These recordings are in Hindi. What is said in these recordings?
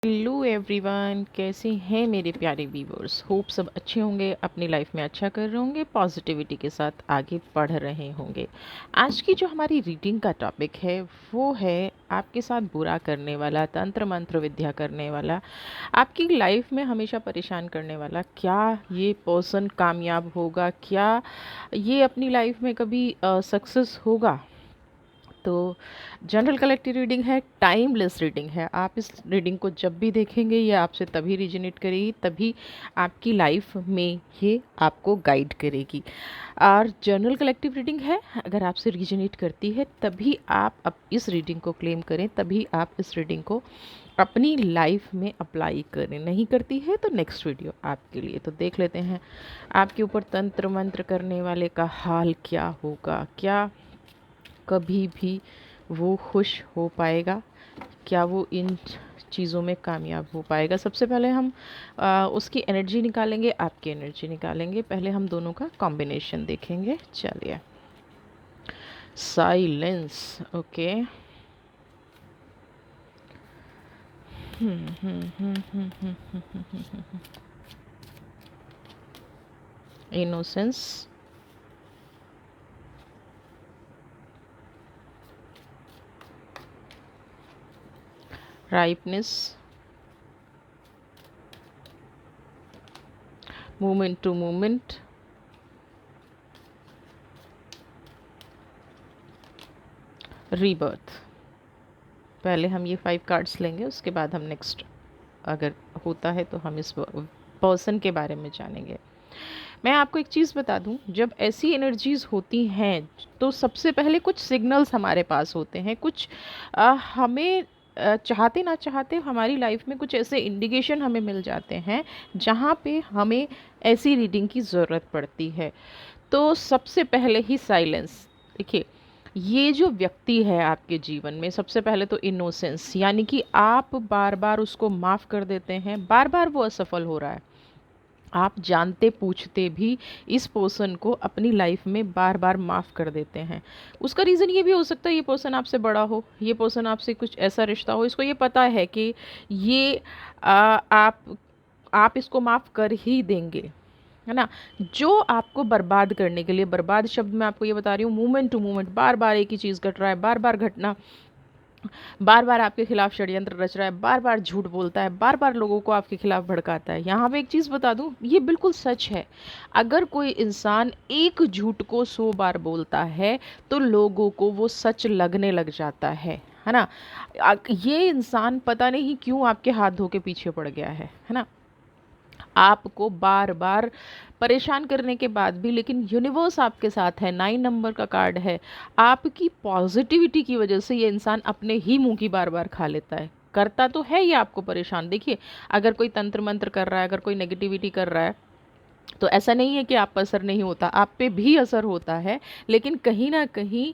हेलो एवरीवन, कैसे हैं मेरे प्यारे व्यूवर्स। होप सब अच्छे होंगे, अपनी लाइफ में अच्छा कर रहे होंगे, पॉजिटिविटी के साथ आगे बढ़ रहे होंगे। आज की जो हमारी रीडिंग का टॉपिक है वो है आपके साथ बुरा करने वाला, तंत्र मंत्र विद्या करने वाला, आपकी लाइफ में हमेशा परेशान करने वाला, क्या ये पर्सन कामयाब होगा, क्या ये अपनी लाइफ में कभी सक्सेस होगा। तो जनरल कलेक्टिव रीडिंग है, टाइमलेस रीडिंग है। आप इस रीडिंग को जब भी देखेंगे ये आपसे तभी रिजोनेट करेगी, तभी आपकी लाइफ में ये आपको गाइड करेगी। और जनरल कलेक्टिव रीडिंग है, अगर आपसे रिजोनेट करती है तभी आप अब इस रीडिंग को क्लेम करें, तभी आप इस रीडिंग को अपनी लाइफ में अप्लाई करें। नहीं करती है तो नेक्स्ट वीडियो आपके लिए। तो देख लेते हैं आपके ऊपर तंत्र मंत्र करने वाले का हाल क्या होगा। क्या कभी भी वो खुश हो पाएगा? क्या वो इन चीज़ों में कामयाब हो पाएगा? सबसे पहले हम उसकी एनर्जी निकालेंगे, आपकी एनर्जी निकालेंगे। पहले हम दोनों का कॉम्बिनेशन देखेंगे। चलिए, silence. Okay. Innocence, ripeness, movement to movement, rebirth. पहले हम ये 5 कार्ड्स लेंगे, उसके बाद हम नेक्स्ट अगर होता है तो हम इस पर्सन के बारे में जानेंगे। मैं आपको एक चीज़ बता दूं, जब ऐसी एनर्जीज़ होती हैं तो सबसे पहले कुछ सिग्नल्स हमारे पास होते हैं, कुछ हमें चाहते ना चाहते हमारी लाइफ में कुछ ऐसे इंडिकेशन हमें मिल जाते हैं जहाँ पे हमें ऐसी रीडिंग की ज़रूरत पड़ती है। तो सबसे पहले ही साइलेंस। देखिए, ये जो व्यक्ति है आपके जीवन में, सबसे पहले तो इनोसेंस, यानी कि आप बार बार उसको माफ़ कर देते हैं, बार बार वो असफल हो रहा है, आप जानते पूछते भी इस पर्सन को अपनी लाइफ में बार बार माफ़ कर देते हैं। उसका रीज़न ये भी हो सकता है ये पर्सन आपसे बड़ा हो, ये पर्सन आपसे कुछ ऐसा रिश्ता हो, इसको ये पता है कि ये आप इसको माफ़ कर ही देंगे, है ना। जो आपको बर्बाद करने के लिए, बर्बाद शब्द मैं आपको ये बता रही हूँ, मूवमेंट टू मूवमेंट, बार बार एक ही चीज़ घट रहा है, बार बार घटना, बार बार आपके खिलाफ षड्यंत्र रच रहा है, बार बार झूठ बोलता है, बार बार लोगों को आपके खिलाफ भड़काता है। यहाँ पे एक चीज़ बता दूँ, ये बिल्कुल सच है। अगर कोई इंसान एक झूठ को 100 बार बोलता है तो लोगों को वो सच लगने लग जाता है ना। ये इंसान पता नहीं क्यों आपके हाथ धो के पीछे पड़ गया है ना। आपको बार बार परेशान करने के बाद भी, लेकिन यूनिवर्स आपके साथ है, 9 नंबर का कार्ड है। आपकी पॉजिटिविटी की वजह से ये इंसान अपने ही मुंह की बार बार खा लेता है। करता तो है ये आपको परेशान। देखिए, अगर कोई तंत्र मंत्र कर रहा है, अगर कोई नेगेटिविटी कर रहा है, तो ऐसा नहीं है कि आप पर असर नहीं होता, आप पे भी असर होता है। लेकिन कहीं ना कहीं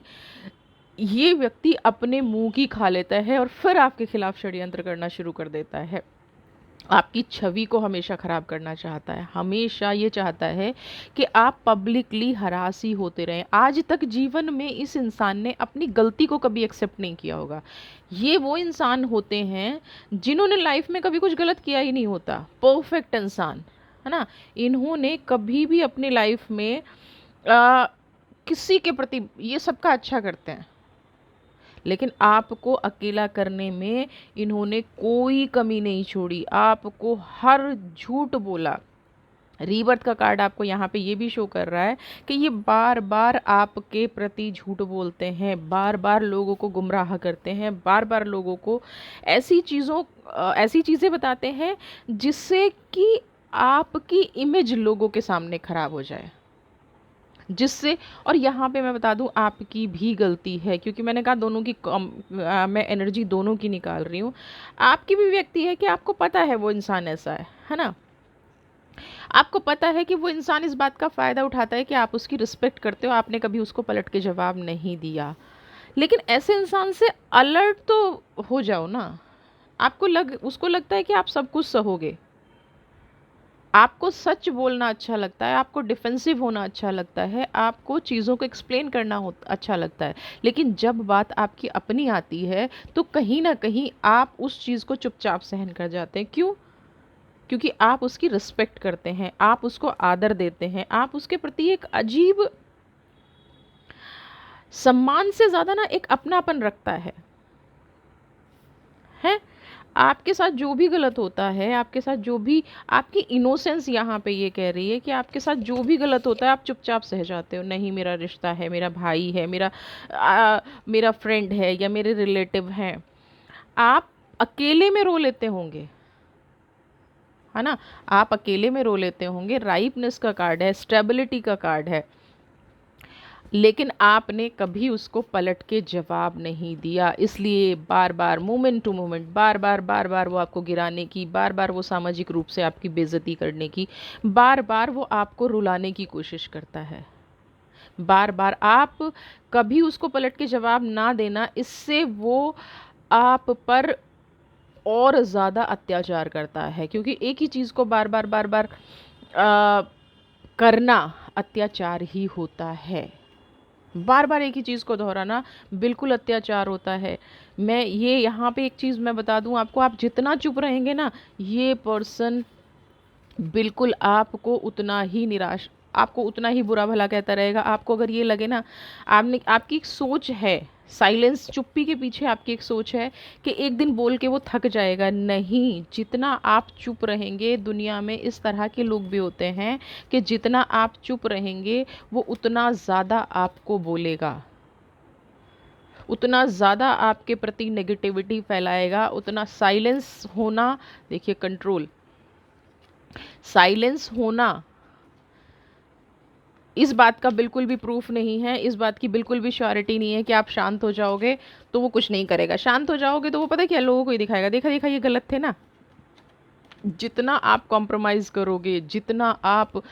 ये व्यक्ति अपने मुंह की खा लेता है और फिर आपके खिलाफ षड्यंत्र करना शुरू कर देता है। आपकी छवि को हमेशा ख़राब करना चाहता है, हमेशा ये चाहता है कि आप पब्लिकली हरासी होते रहें। आज तक जीवन में इस इंसान ने अपनी गलती को कभी एक्सेप्ट नहीं किया होगा। ये वो इंसान होते हैं जिन्होंने लाइफ में कभी कुछ गलत किया ही नहीं होता, परफेक्ट इंसान, है ना। इन्होंने कभी भी अपनी लाइफ में आ, किसी के प्रति, ये सबका अच्छा करते हैं, लेकिन आपको अकेला करने में इन्होंने कोई कमी नहीं छोड़ी, आपको हर झूठ बोला। रीबर्थ का कार्ड आपको यहाँ पे ये भी शो कर रहा है कि ये बार बार आपके प्रति झूठ बोलते हैं, बार बार लोगों को गुमराह करते हैं, बार बार लोगों को ऐसी चीज़ें बताते हैं जिससे कि आपकी इमेज लोगों के सामने खराब हो जाए, जिससे, और यहाँ पे मैं बता दूँ आपकी भी गलती है, क्योंकि मैंने कहा दोनों की मैं एनर्जी दोनों की निकाल रही हूँ। आपकी भी व्यक्ति है कि आपको पता है वो इंसान ऐसा है ना। आपको पता है कि वो इंसान इस बात का फ़ायदा उठाता है कि आप उसकी रिस्पेक्ट करते हो, आपने कभी उसको पलट के जवाब नहीं दिया। लेकिन ऐसे इंसान से अलर्ट तो हो जाओ ना। उसको लगता है कि आप सब कुछ सहोगे, आपको सच बोलना अच्छा लगता है, आपको डिफेंसिव होना अच्छा लगता है, आपको चीज़ों को एक्सप्लेन करना हो अच्छा लगता है, लेकिन जब बात आपकी अपनी आती है तो कहीं ना कहीं आप उस चीज़ को चुपचाप सहन कर जाते हैं। क्यों? क्योंकि आप उसकी रिस्पेक्ट करते हैं, आप उसको आदर देते हैं, आप उसके प्रति एक अजीब सम्मान से ज़्यादा ना एक अपनापन रखता है। आपके साथ जो भी गलत होता है, आपके साथ जो भी, आपकी इनोसेंस यहाँ पे ये कह रही है कि आपके साथ जो भी गलत होता है आप चुपचाप सह जाते हो। नहीं, मेरा रिश्ता है, मेरा भाई है, मेरा फ्रेंड है या मेरे रिलेटिव हैं, आप अकेले में रो लेते होंगे, है ना? आप अकेले में रो लेते होंगे। राइपनेस का कार्ड है, स्टेबिलिटी का कार्ड है, लेकिन आपने कभी उसको पलट के जवाब नहीं दिया। इसलिए बार बार, मोमेंट टू मोमेंट, बार बार वो आपको गिराने की, बार बार वो सामाजिक रूप से आपकी बेइज्जती करने की, बार बार वो आपको रुलाने की कोशिश करता है। बार बार आप कभी उसको पलट के जवाब ना देना, इससे वो आप पर और ज़्यादा अत्याचार करता है, क्योंकि एक ही चीज़ को बार बार करना अत्याचार ही होता है। बार बार एक ही चीज़ को दोहराना बिल्कुल अत्याचार होता है। मैं ये यहाँ पे एक चीज़ मैं बता दूँ आपको, आप जितना चुप रहेंगे ना, ये पर्सन बिल्कुल आपको उतना ही बुरा भला कहता रहेगा। आपको अगर ये लगे ना, आपकी एक सोच है, साइलेंस, चुप्पी के पीछे आपकी एक सोच है कि एक दिन बोल के वो थक जाएगा। नहीं, जितना आप चुप रहेंगे, दुनिया में इस तरह के लोग भी होते हैं कि जितना आप चुप रहेंगे वो उतना ज़्यादा आपको बोलेगा, उतना ज़्यादा आपके प्रति नेगेटिविटी फैलाएगा। उतना साइलेंस होना, देखिए कंट्रोल, साइलेंस होना इस बात का बिल्कुल भी प्रूफ नहीं है, इस बात की बिल्कुल भी श्योरिटी नहीं है कि आप शांत हो जाओगे तो वो कुछ नहीं करेगा। शांत हो जाओगे तो वो पता है क्या, लोगों को ही दिखाएगा, देखा देखा ये गलत थे ना। जितना आप कॉम्प्रोमाइज़ करोगे, जितना आप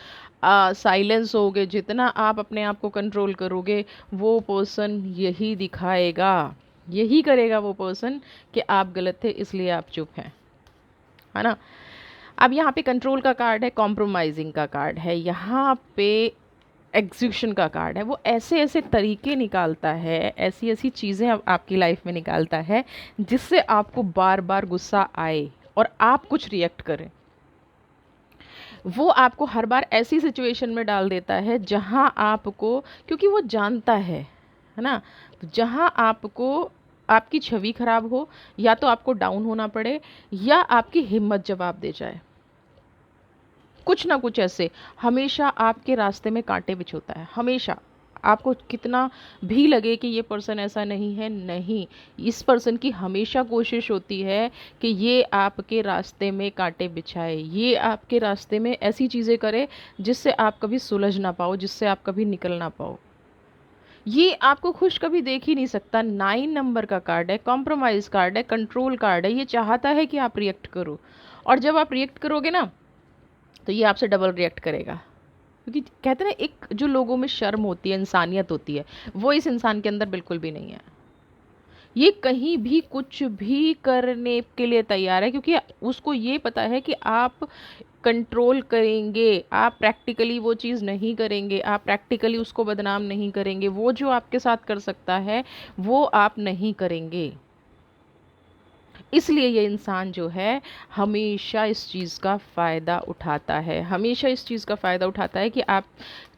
साइलेंस होगे, जितना आप अपने आप को कंट्रोल करोगे, वो पर्सन यही दिखाएगा, यही करेगा वो पर्सन कि आप गलत थे इसलिए आप चुप हैं, है ना? अब यहाँ पे कंट्रोल का कार्ड है, कॉम्प्रोमाइजिंग का कार्ड है, यहाँ पे एग्जीक्यूशन का कार्ड है। वो ऐसे ऐसे तरीके निकालता है, ऐसी ऐसी चीज़ें आपकी लाइफ में निकालता है जिससे आपको बार बार गुस्सा आए और आप कुछ रिएक्ट करें। वो आपको हर बार ऐसी सिचुएशन में डाल देता है जहाँ आपको, क्योंकि वो जानता है ना, तो जहाँ आपको आपकी छवि खराब हो, या तो आपको डाउन होना पड़े, या आपकी हिम्मत जवाब दे जाए, कुछ ना कुछ ऐसे हमेशा आपके रास्ते में कांटे बिछोता है। हमेशा आपको कितना भी लगे कि ये पर्सन ऐसा नहीं है, नहीं, इस पर्सन की हमेशा कोशिश होती है कि ये आपके रास्ते में कांटे बिछाए, ये आपके रास्ते में ऐसी चीज़ें करे जिससे आप कभी सुलझ ना पाओ, जिससे आप कभी निकल ना पाओ। ये आपको खुश कभी देख ही नहीं सकता। 9 नंबर का कार्ड है, कॉम्प्रोमाइज़ कार्ड है, कंट्रोल कार्ड है। ये चाहता है कि आप रिएक्ट करो, और जब आप रिएक्ट करोगे ना तो ये आपसे डबल रिएक्ट करेगा। क्योंकि कहते हैं ना, एक जो लोगों में शर्म होती है, इंसानियत होती है, वो इस इंसान के अंदर बिल्कुल भी नहीं है। ये कहीं भी कुछ भी करने के लिए तैयार है, क्योंकि उसको ये पता है कि आप कंट्रोल करेंगे, आप प्रैक्टिकली वो चीज़ नहीं करेंगे, आप प्रैक्टिकली उसको बदनाम नहीं करेंगे, वो जो आपके साथ कर सकता है वो आप नहीं करेंगे। इसलिए ये इंसान जो है हमेशा इस चीज़ का फ़ायदा उठाता है, हमेशा इस चीज़ का फ़ायदा उठाता है कि आप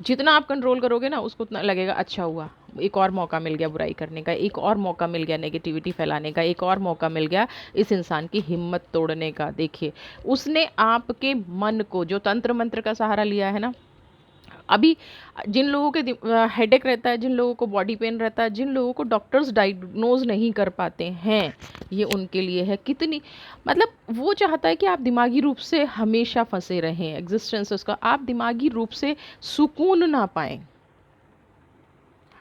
जितना आप कंट्रोल करोगे ना, उसको उतना लगेगा अच्छा हुआ, एक और मौका मिल गया बुराई करने का, एक और मौका मिल गया नेगेटिविटी फैलाने का, एक और मौका मिल गया इस इंसान की हिम्मत तोड़ने का। देखिए, उसने आपके मन को, जो तंत्र मंत्र का सहारा लिया है ना, अभी जिन लोगों के हेडेक रहता है, जिन लोगों को बॉडी पेन रहता है, जिन लोगों को डॉक्टर्स डायग्नोज नहीं कर पाते हैं, ये उनके लिए है। कितनी, मतलब वो चाहता है कि आप दिमागी रूप से हमेशा फंसे रहें, एग्जिस्टेंस उसका, आप दिमागी रूप से सुकून ना पाएं,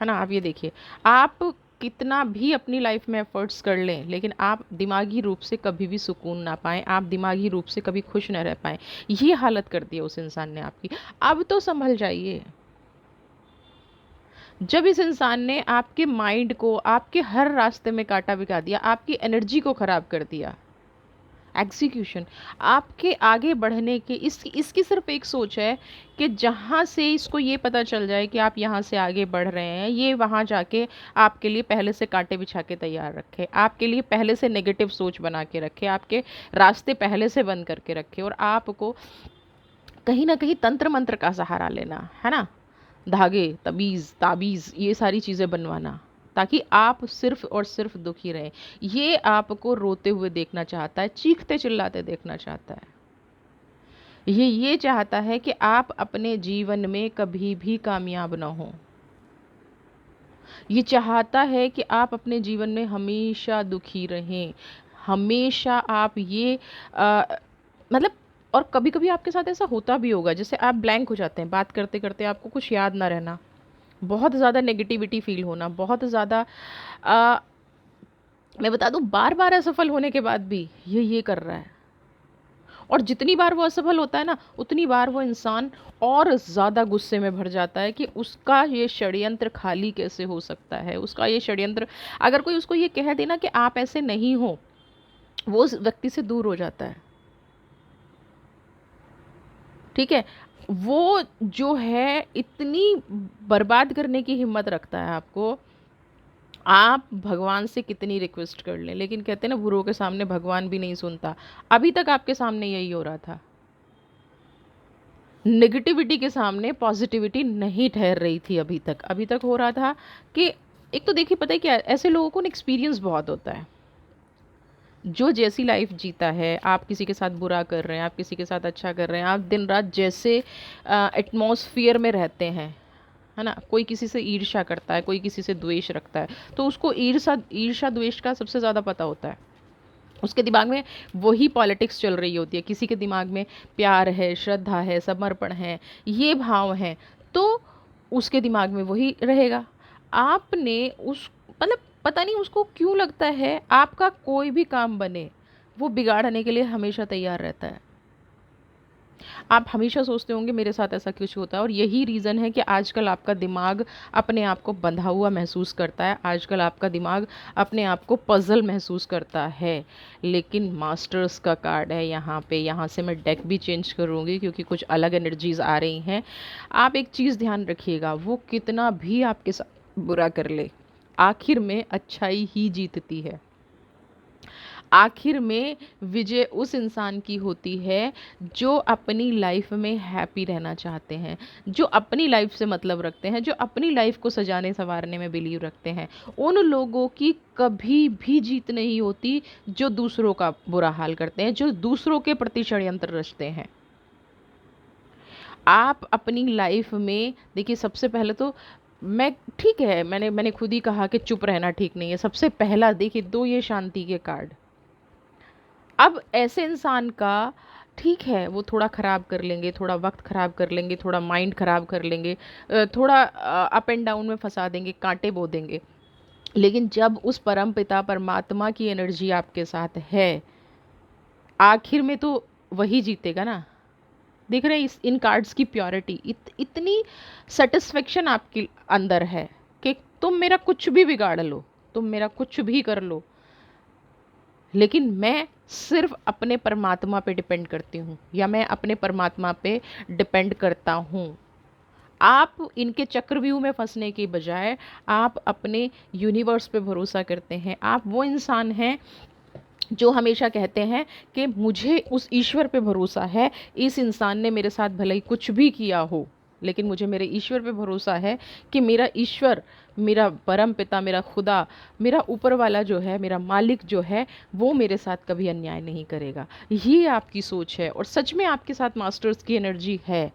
है ना? आप ये देखिए, आप कितना भी अपनी लाइफ में एफर्ट्स कर लें, लेकिन आप दिमागी रूप से कभी भी सुकून ना पाएँ, आप दिमागी रूप से कभी खुश ना रह पाएँ। ये हालत कर दी है उस इंसान ने आपकी। अब तो संभल जाइए। जब इस इंसान ने आपके माइंड को, आपके हर रास्ते में कांटा बिछा दिया, आपकी एनर्जी को ख़राब कर दिया, एग्जीक्यूशन, आपके आगे बढ़ने के इसकी सिर्फ एक सोच है कि जहाँ से इसको ये पता चल जाए कि आप यहाँ से आगे बढ़ रहे हैं, ये वहाँ जाके आपके लिए पहले से कांटे बिछा के तैयार रखे, आपके लिए पहले से नेगेटिव सोच बना के रखे, आपके रास्ते पहले से बंद करके रखे, और आपको कहीं ना कहीं तंत्र मंत्र का सहारा लेना है ना, धागे तबीज़ ताबीज़ ये सारी चीज़ें बनवाना, ताकि आप सिर्फ और सिर्फ दुखी रहें। ये आपको रोते हुए देखना चाहता है, चीखते चिल्लाते देखना चाहता है। ये चाहता है कि आप अपने जीवन में कभी भी कामयाब ना हो। ये चाहता है कि आप अपने जीवन में हमेशा दुखी रहें, हमेशा आप ये मतलब, और कभी कभी आपके साथ ऐसा होता भी होगा, जैसे आप ब्लैंक हो जाते हैं बात करते करते, आपको कुछ याद ना रहना, बहुत ज़्यादा नेगेटिविटी फील होना, बहुत ज़्यादा अ, मैं बता दूं, बार बार असफल होने के बाद भी ये कर रहा है। और जितनी बार वो असफल होता है ना, उतनी बार वो इंसान और ज़्यादा गुस्से में भर जाता है कि उसका ये षड्यंत्र खाली कैसे हो सकता है, उसका ये षड्यंत्र, अगर कोई उसको ये कह देना कि आप ऐसे नहीं हो, वो उस व्यक्ति से दूर हो जाता है। ठीक है, वो जो है इतनी बर्बाद करने की हिम्मत रखता है आपको, आप भगवान से कितनी रिक्वेस्ट कर लें, लेकिन कहते हैं ना, बुरों के सामने भगवान भी नहीं सुनता। अभी तक आपके सामने यही हो रहा था, नेगेटिविटी के सामने पॉजिटिविटी नहीं ठहर रही थी। अभी तक हो रहा था कि, एक तो देखिए पता है क्या, ऐसे लोगों को एक्सपीरियंस बहुत होता है, जो जैसी लाइफ जीता है, आप किसी के साथ बुरा कर रहे हैं, आप किसी के साथ अच्छा कर रहे हैं, आप दिन रात जैसे एटमॉस्फियर में रहते हैं, है ना, कोई किसी से ईर्ष्या करता है, कोई किसी से द्वेष रखता है, तो उसको ईर्ष्या ईर्ष्या द्वेष का सबसे ज़्यादा पता होता है। उसके दिमाग में वही पॉलिटिक्स चल रही होती है, किसी के दिमाग में प्यार है, श्रद्धा है, समर्पण है, ये भाव हैं, तो उसके दिमाग में वही रहेगा। आपने उस मतलब, पता नहीं उसको क्यों लगता है आपका कोई भी काम बने, वो बिगाड़ने के लिए हमेशा तैयार रहता है। आप हमेशा सोचते होंगे मेरे साथ ऐसा कुछ होता है, और यही रीज़न है कि आजकल आपका दिमाग अपने आप को बंधा हुआ महसूस करता है, आजकल आपका दिमाग अपने आप को पज़ल महसूस करता है। लेकिन मास्टर्स का कार्ड है यहाँ पे, यहाँ से मैं डेक भी चेंज करूँगी क्योंकि कुछ अलग एनर्जीज़ आ रही हैं। आप एक चीज़ ध्यान रखिएगा, वो कितना भी आपके साथ बुरा कर ले, आखिर में अच्छाई ही जीतती है। आखिर में विजय उस इंसान की होती है जो अपनी लाइफ में हैप्पी रहना चाहते हैं, जो अपनी लाइफ से मतलब रखते हैं, जो अपनी लाइफ को सजाने संवारने में बिलीव रखते हैं। उन लोगों की कभी भी जीत नहीं होती जो दूसरों का बुरा हाल करते हैं, जो दूसरों के प्रति षड्यंत्र रचते हैं। आप अपनी लाइफ में देखिए, सबसे पहले तो मैं, ठीक है, मैंने खुद ही कहा कि चुप रहना ठीक नहीं है। सबसे पहला देखिए, दो ये शांति के कार्ड। अब ऐसे इंसान का, ठीक है, वो थोड़ा ख़राब कर लेंगे, थोड़ा वक्त ख़राब कर लेंगे, थोड़ा माइंड ख़राब कर लेंगे, थोड़ा अप एंड डाउन में फंसा देंगे, कांटे बो देंगे, लेकिन जब उस परम पिता परमात्मा की एनर्जी आपके साथ है, आखिर में तो वही जीतेगा ना। देख रहे हैं इन कार्ड्स की प्योरिटी, इतनी सेटिस्फेक्शन आपके अंदर है कि तुम मेरा कुछ भी बिगाड़ लो, तुम मेरा कुछ भी कर लो, लेकिन मैं सिर्फ अपने परमात्मा पे डिपेंड करती हूँ, या मैं अपने परमात्मा पे डिपेंड करता हूँ। आप इनके चक्रव्यूह में फंसने के बजाय आप अपने यूनिवर्स पे भरोसा करते हैं। आप वो इंसान हैं जो हमेशा कहते हैं कि मुझे उस ईश्वर पे भरोसा है, इस इंसान ने मेरे साथ भले ही कुछ भी किया हो, लेकिन मुझे मेरे ईश्वर पे भरोसा है कि मेरा ईश्वर, मेरा परम पिता, मेरा खुदा, मेरा ऊपर वाला जो है, मेरा मालिक जो है, वो मेरे साथ कभी अन्याय नहीं करेगा। ये आपकी सोच है, और सच में आपके साथ मास्टर्स की एनर्जी है,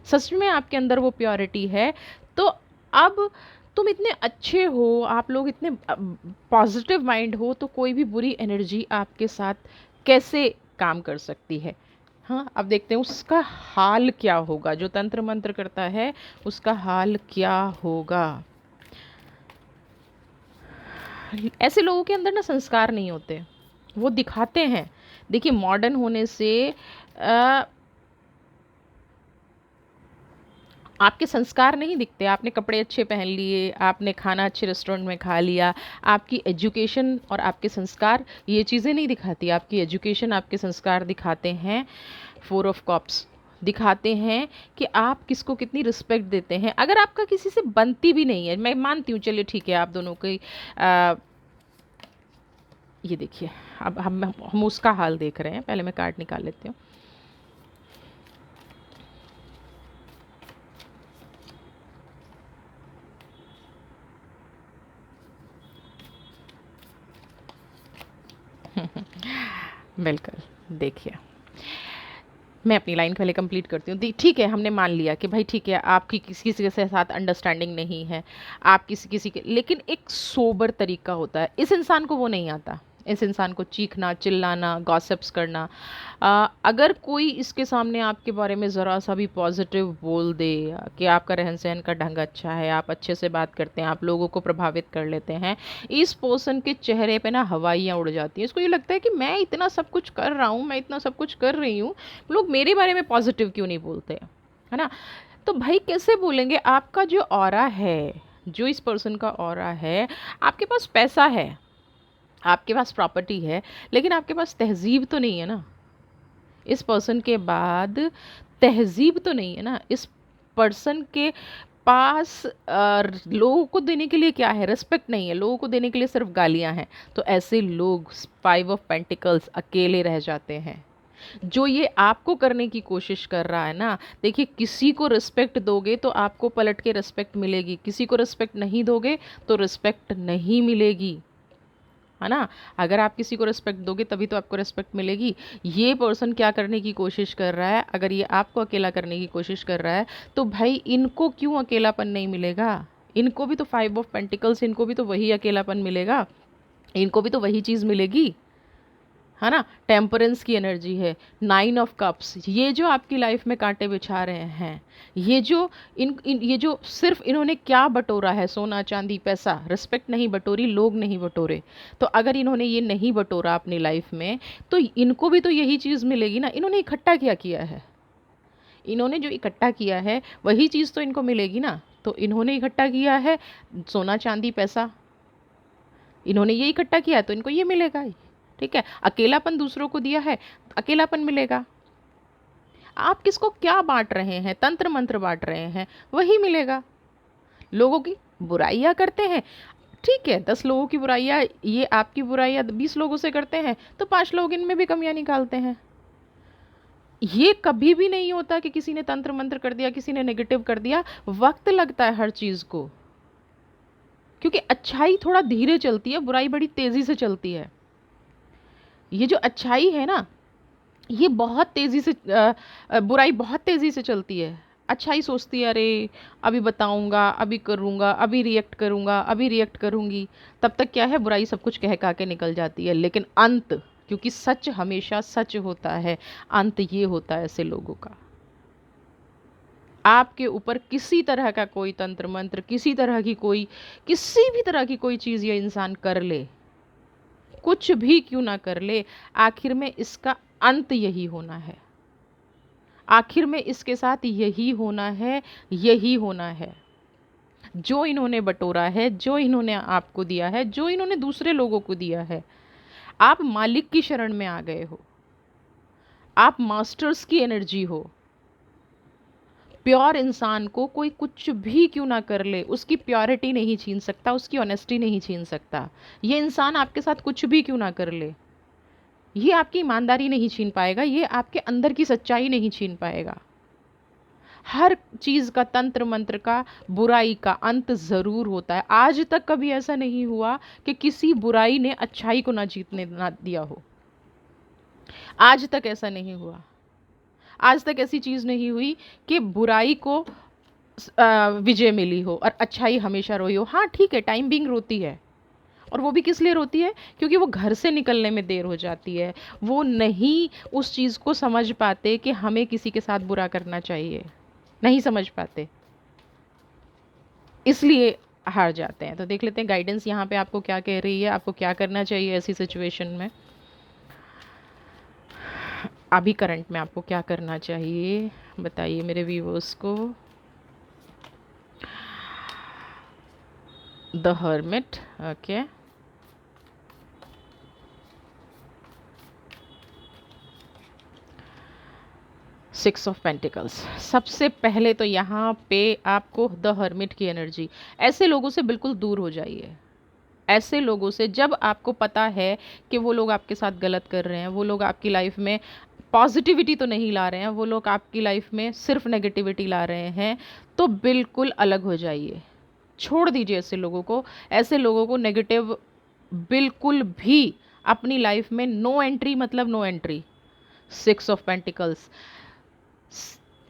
सच में आपके अंदर वो प्योरिटी है। तो अब तुम इतने अच्छे हो, आप लोग इतने पॉजिटिव माइंड हो, तो कोई भी बुरी एनर्जी आपके साथ कैसे काम कर सकती है। हाँ, अब देखते हैं उसका हाल क्या होगा, जो तंत्र मंत्र करता है उसका हाल क्या होगा। ऐसे लोगों के अंदर ना संस्कार नहीं होते, वो दिखाते हैं। देखिए, मॉडर्न होने से आपके संस्कार नहीं दिखते, आपने कपड़े अच्छे पहन लिए, आपने खाना अच्छे रेस्टोरेंट में खा लिया, आपकी एजुकेशन और आपके संस्कार ये चीज़ें नहीं दिखाती। आपकी एजुकेशन, आपके संस्कार दिखाते हैं फोर ऑफ कप्स, दिखाते हैं कि आप किसको कितनी रिस्पेक्ट देते हैं। अगर आपका किसी से बनती भी नहीं है, मैं मानती हूँ, चलिए ठीक है, आप दोनों की ये देखिए, अब हम उसका हाल देख रहे हैं। पहले मैं कार्ड निकाल लेती हूँ। बिल्कुल, देखिए, मैं अपनी लाइन पहले कंप्लीट करती हूँ। ठीक है, हमने मान लिया कि भाई ठीक है, आपकी किसी किसी के साथ अंडरस्टैंडिंग नहीं है, आप किसी किसी के, लेकिन एक सोबर तरीका होता है। इस इंसान को वो नहीं आता। इस इंसान को चीखना, चिल्लाना, गॉसिप्स करना। अगर कोई इसके सामने आपके बारे में ज़रा सा भी पॉजिटिव बोल दे कि आपका रहन सहन का ढंग अच्छा है, आप अच्छे से बात करते हैं, आप लोगों को प्रभावित कर लेते हैं, इस पर्सन के चेहरे पे ना हवाइयाँ उड़ जाती हैं। इसको ये लगता है कि मैं इतना सब कुछ कर रहा हूँ, मैं इतना सब कुछ कर रही हूँ, लोग मेरे बारे में पॉजिटिव क्यों नहीं बोलते, है ना। तो भाई कैसे बोलेंगे? आपका जो ऑरा है, जो इस पर्सन का ऑरा है, आपके पास पैसा है, आपके पास प्रॉपर्टी है, लेकिन आपके पास तहजीब तो नहीं है ना। इस पर्सन के बाद तहजीब तो नहीं है ना। इस पर्सन के पास लोगों को देने के लिए क्या है? रिस्पेक्ट नहीं है, लोगों को देने के लिए सिर्फ गालियां हैं। तो ऐसे लोग 5 ऑफ पेंटिकल्स अकेले रह जाते हैं। जो ये आपको करने की कोशिश कर रहा है ना, देखिए, किसी को रिस्पेक्ट दोगे तो आपको पलट के रिस्पेक्ट मिलेगी, किसी को रिस्पेक्ट नहीं दोगे तो रिस्पेक्ट नहीं मिलेगी, है ना। अगर आप किसी को रिस्पेक्ट दोगे तभी तो आपको रिस्पेक्ट मिलेगी। ये पर्सन क्या करने की कोशिश कर रहा है? अगर ये आपको अकेला करने की कोशिश कर रहा है तो भाई इनको क्यों अकेलापन नहीं मिलेगा? इनको भी तो 5 ऑफ पेंटिकल्स, इनको भी तो वही अकेलापन मिलेगा, इनको भी तो वही चीज़ मिलेगी, है ना। टेम्परेंस की एनर्जी है, 9 ऑफ कप्स। ये जो आपकी लाइफ में कांटे बिछा रहे हैं, ये जो ये जो सिर्फ इन्होंने क्या बटोरा है? सोना चांदी पैसा, रिस्पेक्ट नहीं बटोरी, लोग नहीं बटोरे। तो अगर इन्होंने ये नहीं बटोरा अपनी लाइफ में तो इनको भी तो यही चीज़ मिलेगी ना। इन्होंने इकट्ठा क्या किया है? इन्होंने जो इकट्ठा किया है वही चीज़ तो इनको मिलेगी ना। तो इन्होंने इकट्ठा किया है सोना चांदी पैसा, इन्होंने ये इकट्ठा किया है तो इनको ये मिलेगा ही। ठीक है, अकेलापन दूसरों को दिया है, अकेलापन मिलेगा। आप किसको क्या बांट रहे हैं? तंत्र मंत्र बांट रहे हैं, वही मिलेगा। लोगों की बुराइयां करते हैं, ठीक है, 10 लोगों की बुराइयां, ये आपकी बुराइयां 20 लोगों से करते हैं तो 5 लोग इनमें भी कमियां निकालते हैं। ये कभी भी नहीं होता कि किसी ने तंत्र मंत्र कर दिया, किसी ने नेगेटिव कर दिया। वक्त लगता है हर चीज़ को, क्योंकि अच्छाई थोड़ा धीरे चलती है, बुराई बड़ी तेज़ी से चलती है। ये जो अच्छाई है ना, ये बहुत तेज़ी से बुराई बहुत तेज़ी से चलती है। अच्छाई सोचती है अरे अभी बताऊंगा, अभी करूंगा, अभी रिएक्ट करूंगा, अभी रिएक्ट करूंगी। तब तक क्या है, बुराई सब कुछ कह का के निकल जाती है। लेकिन अंत, क्योंकि सच हमेशा सच होता है, अंत ये होता है ऐसे लोगों का। आपके ऊपर किसी तरह का कोई तंत्र मंत्र, किसी तरह की कोई, किसी भी तरह की कोई चीज़ ये इंसान कर ले, कुछ भी क्यों ना कर ले, आखिर में इसका अंत यही होना है। आखिर में इसके साथ यही होना है, यही होना है। जो इन्होंने बटोरा है, जो इन्होंने आपको दिया है, जो इन्होंने दूसरे लोगों को दिया है, आप मालिक की शरण में आ गए हो, आप मास्टर्स की एनर्जी हो। प्योर इंसान को कोई कुछ भी क्यों ना कर ले, उसकी प्योरिटी नहीं छीन सकता, उसकी ऑनेस्टी नहीं छीन सकता। ये इंसान आपके साथ कुछ भी क्यों ना कर ले, ये आपकी ईमानदारी नहीं छीन पाएगा, ये आपके अंदर की सच्चाई नहीं छीन पाएगा। हर चीज़ का, तंत्र मंत्र का, बुराई का अंत ज़रूर होता है। आज तक कभी ऐसा नहीं हुआ कि किसी बुराई ने अच्छाई को ना जीतने ना दिया हो। आज तक ऐसा नहीं हुआ। आज तक ऐसी चीज़ नहीं हुई कि बुराई को विजय मिली हो और अच्छाई हमेशा रोई हो। हाँ ठीक है, टाइम बिंग रोती है, और वो भी किस लिए रोती है? क्योंकि वो घर से निकलने में देर हो जाती है। वो नहीं उस चीज़ को समझ पाते कि हमें किसी के साथ बुरा करना चाहिए, नहीं समझ पाते, इसलिए हार जाते हैं। तो देख लेते हैं गाइडेंस यहाँ पे आपको क्या कह रही है, आपको क्या करना चाहिए ऐसी सिचुएशन में। अभी करंट में आपको क्या करना चाहिए बताइए मेरे व्यूअर्स को। The hermit, okay, six of pentacles. सबसे पहले तो यहाँ पे आपको द हर्मिट की एनर्जी, ऐसे लोगों से बिल्कुल दूर हो जाइए। ऐसे लोगों से, जब आपको पता है कि वो लोग आपके साथ गलत कर रहे हैं, वो लोग आपकी लाइफ में पॉजिटिविटी तो नहीं ला रहे हैं, वो लोग आपकी लाइफ में सिर्फ नेगेटिविटी ला रहे हैं, तो बिल्कुल अलग हो जाइए, छोड़ दीजिए ऐसे लोगों को। ऐसे लोगों को नेगेटिव बिल्कुल भी अपनी लाइफ में नो एंट्री, मतलब no entry. Six of pentacles,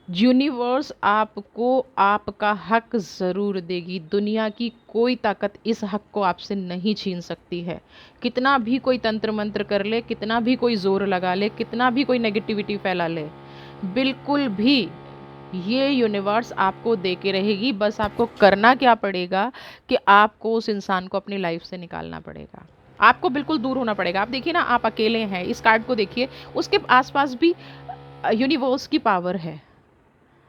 universe आपको आपका हक ज़रूर देगी। दुनिया की कोई ताकत इस हक को आपसे नहीं छीन सकती है। कितना भी कोई तंत्र मंत्र कर ले, कितना भी कोई ज़ोर लगा ले, कितना भी कोई नेगेटिविटी फैला ले, बिल्कुल भी ये यूनिवर्स आपको दे के रहेगी। बस आपको करना क्या पड़ेगा कि आपको उस इंसान को अपनी लाइफ से निकालना पड़ेगा। आपको बिल्कुल दूर होना पड़ेगा। आप देखिए ना, आप अकेले हैं, इस कार्ड को देखिए, उसके आसपास भी यूनिवर्स की पावर है।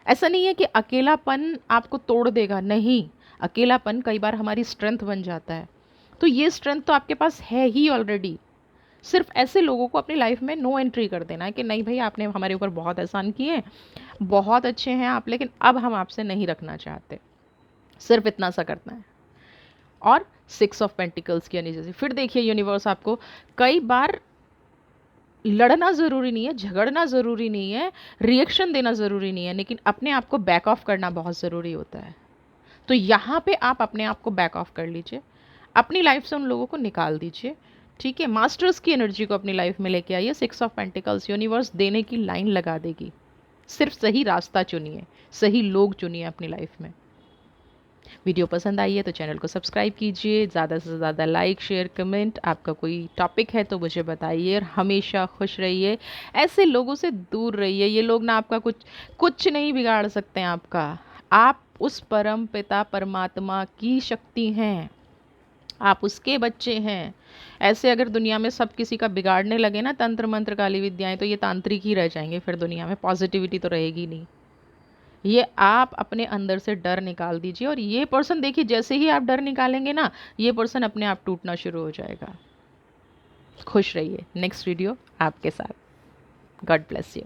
ऐसा नहीं है कि अकेलापन आपको तोड़ देगा, नहीं, अकेलापन कई बार हमारी स्ट्रेंथ बन जाता है। तो ये स्ट्रेंथ तो आपके पास है ही ऑलरेडी। सिर्फ ऐसे लोगों को अपनी लाइफ में नो एंट्री कर देना है कि नहीं भाई, आपने हमारे ऊपर बहुत एहसान किए हैं, बहुत अच्छे हैं आप, लेकिन अब हम आपसे नहीं रखना चाहते। सिर्फ इतना सा करना है। और सिक्स ऑफ पेंटिकल्स की एनर्जी, फिर देखिए यूनिवर्स आपको कई बार लड़ना ज़रूरी नहीं है, झगड़ना ज़रूरी नहीं है, रिएक्शन देना ज़रूरी नहीं है, लेकिन अपने आप को बैक ऑफ करना बहुत ज़रूरी होता है। तो यहाँ पे आप अपने आप को बैक ऑफ कर लीजिए, अपनी लाइफ से उन लोगों को निकाल दीजिए। ठीक है, मास्टर्स की एनर्जी को अपनी लाइफ में लेके आइए। सिक्स ऑफ पेंटिकल्स, यूनिवर्स देने की लाइन लगा देगी। सिर्फ सही रास्ता चुनिए, सही लोग चुनिए अपनी लाइफ में। वीडियो पसंद आई है तो चैनल को सब्सक्राइब कीजिए, ज़्यादा से ज़्यादा लाइक शेयर कमेंट, आपका कोई टॉपिक है तो मुझे बताइए, और हमेशा खुश रहिए। ऐसे लोगों से दूर रहिए, ये लोग ना आपका कुछ कुछ नहीं बिगाड़ सकते हैं आपका। आप उस परम पिता परमात्मा की शक्ति हैं, आप उसके बच्चे हैं। ऐसे अगर दुनिया में सब किसी का बिगाड़ने लगे ना, तंत्र मंत्र काली विद्याएं, तो ये तांत्रिक ही रह जाएंगे, फिर दुनिया में पॉजिटिविटी तो रहेगी नहीं। ये आप अपने अंदर से डर निकाल दीजिए, और ये पर्सन देखिए, जैसे ही आप डर निकालेंगे ना, ये पर्सन अपने आप टूटना शुरू हो जाएगा। खुश रहिए। नेक्स्ट वीडियो आपके साथ। God bless you.